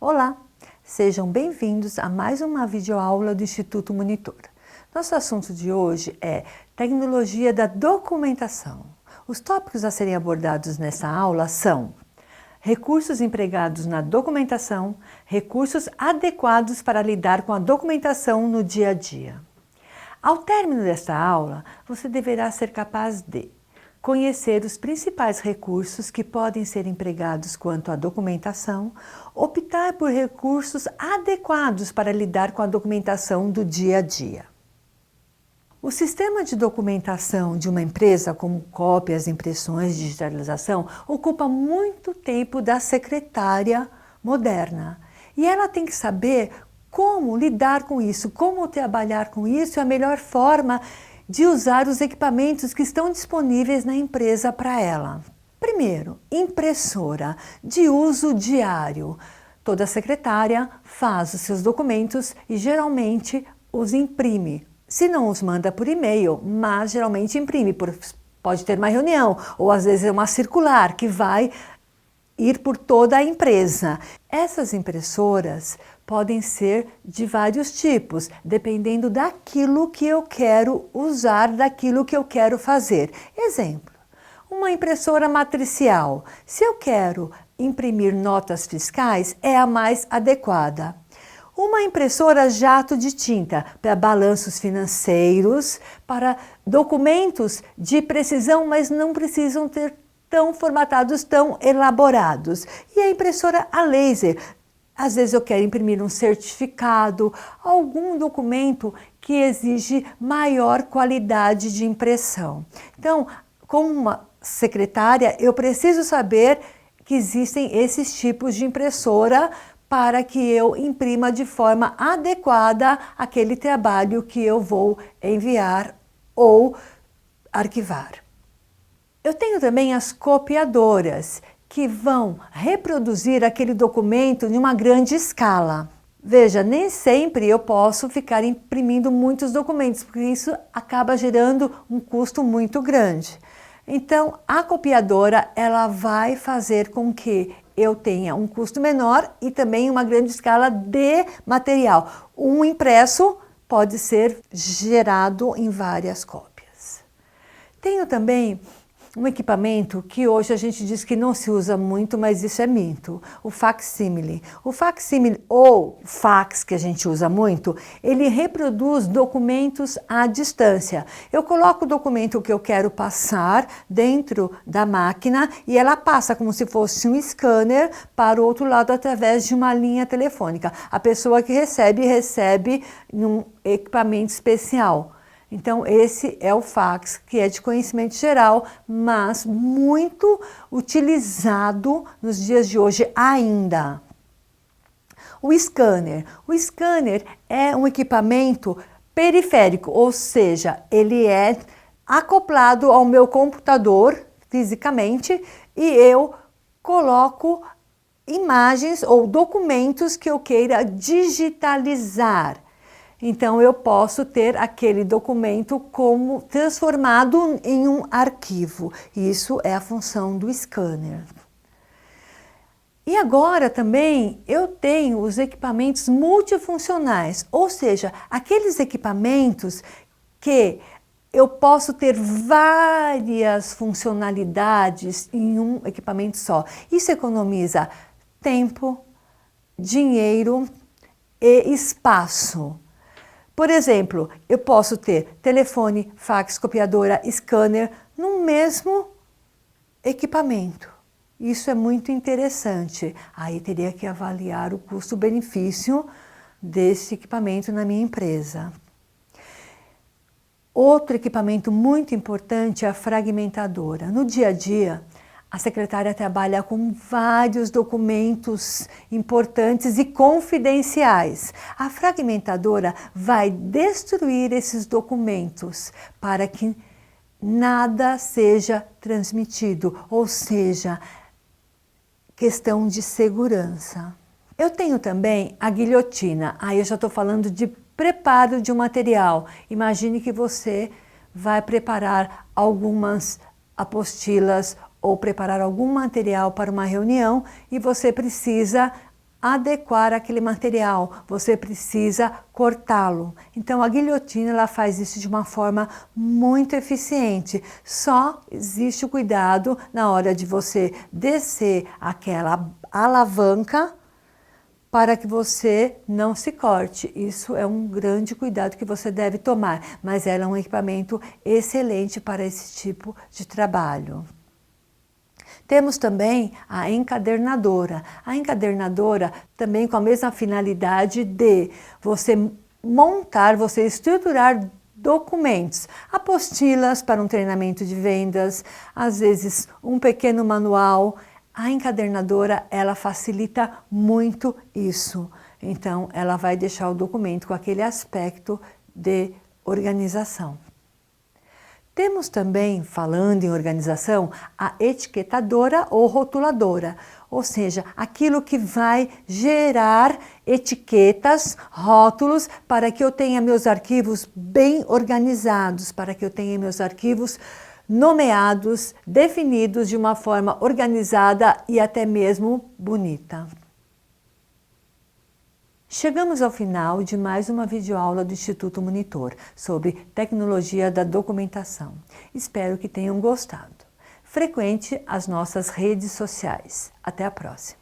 Olá, sejam bem-vindos a mais uma videoaula do Instituto Monitor. Nosso assunto de hoje é tecnologia da documentação. Os tópicos a serem abordados nessa aula são recursos empregados na documentação, recursos adequados para lidar com a documentação no dia a dia. Ao término desta aula, você deverá ser capaz de conhecer os principais recursos que podem ser empregados quanto à documentação, optar por recursos adequados para lidar com a documentação do dia a dia. O sistema de documentação de uma empresa, como cópias, impressões, digitalização, ocupa muito tempo da secretária moderna. E ela tem que saber como lidar com isso, como trabalhar com isso e a melhor forma de usar os equipamentos que estão disponíveis na empresa para ela. Primeiro, impressora de uso diário. Toda secretária faz os seus documentos e geralmente os imprime. Se não os manda por e-mail, mas geralmente imprime. Pode ter uma reunião ou às vezes é uma circular que vai ir por toda a empresa. Essas impressoras podem ser de vários tipos, dependendo daquilo que eu quero usar, daquilo que eu quero fazer. Exemplo, uma impressora matricial. Se eu quero imprimir notas fiscais, é a mais adequada. Uma impressora jato de tinta para balanços financeiros, para documentos de precisão, mas não precisam ter tão formatados, tão elaborados. E a impressora a laser. Às vezes eu quero imprimir um certificado, algum documento que exige maior qualidade de impressão. Então, como uma secretária, eu preciso saber que existem esses tipos de impressora para que eu imprima de forma adequada aquele trabalho que eu vou enviar ou arquivar. Eu tenho também as copiadoras, que vão reproduzir aquele documento em uma grande escala. Veja, nem sempre eu posso ficar imprimindo muitos documentos, porque isso acaba gerando um custo muito grande. Então, a copiadora, ela vai fazer com que eu tenha um custo menor e também uma grande escala de material. Um impresso pode ser gerado em várias cópias. Tenho também um equipamento que hoje a gente diz que não se usa muito, mas isso é mito, o facsímile. O facsímile, ou fax, que a gente usa muito, ele reproduz documentos à distância. Eu coloco o documento que eu quero passar dentro da máquina e ela passa como se fosse um scanner para o outro lado através de uma linha telefônica. A pessoa que recebe num equipamento especial. Então, esse é o fax, que é de conhecimento geral, mas muito utilizado nos dias de hoje ainda. O scanner. O scanner é um equipamento periférico, ou seja, ele é acoplado ao meu computador fisicamente e eu coloco imagens ou documentos que eu queira digitalizar. Então, eu posso ter aquele documento como transformado em um arquivo. Isso é a função do scanner. E agora também eu tenho os equipamentos multifuncionais, ou seja, aqueles equipamentos que eu posso ter várias funcionalidades em um equipamento só. Isso economiza tempo, dinheiro e espaço. Por exemplo, eu posso ter telefone, fax, copiadora, scanner no mesmo equipamento. Isso é muito interessante. Aí teria que avaliar o custo-benefício desse equipamento na minha empresa. Outro equipamento muito importante é a fragmentadora. No dia a dia, a secretária trabalha com vários documentos importantes e confidenciais. A fragmentadora vai destruir esses documentos para que nada seja transmitido, ou seja, questão de segurança. Eu tenho também a guilhotina. Aí eu já estou falando de preparo de um material. Imagine que você vai preparar algumas apostilas ou preparar algum material para uma reunião e você precisa adequar aquele material, você precisa cortá-lo. Então a guilhotina ela faz isso de uma forma muito eficiente. Só existe o cuidado na hora de você descer aquela alavanca para que você não se corte. Isso é um grande cuidado que você deve tomar, mas ela é um equipamento excelente para esse tipo de trabalho. Temos também a encadernadora. A encadernadora também com a mesma finalidade de você montar, você estruturar documentos, apostilas para um treinamento de vendas, às vezes um pequeno manual. A encadernadora, ela facilita muito isso. Então, ela vai deixar o documento com aquele aspecto de organização. Temos também, falando em organização, a etiquetadora ou rotuladora, ou seja, aquilo que vai gerar etiquetas, rótulos, para que eu tenha meus arquivos bem organizados, para que eu tenha meus arquivos nomeados, definidos de uma forma organizada e até mesmo bonita. Chegamos ao final de mais uma videoaula do Instituto Monitor sobre tecnologia da documentação. Espero que tenham gostado. Frequente as nossas redes sociais. Até a próxima!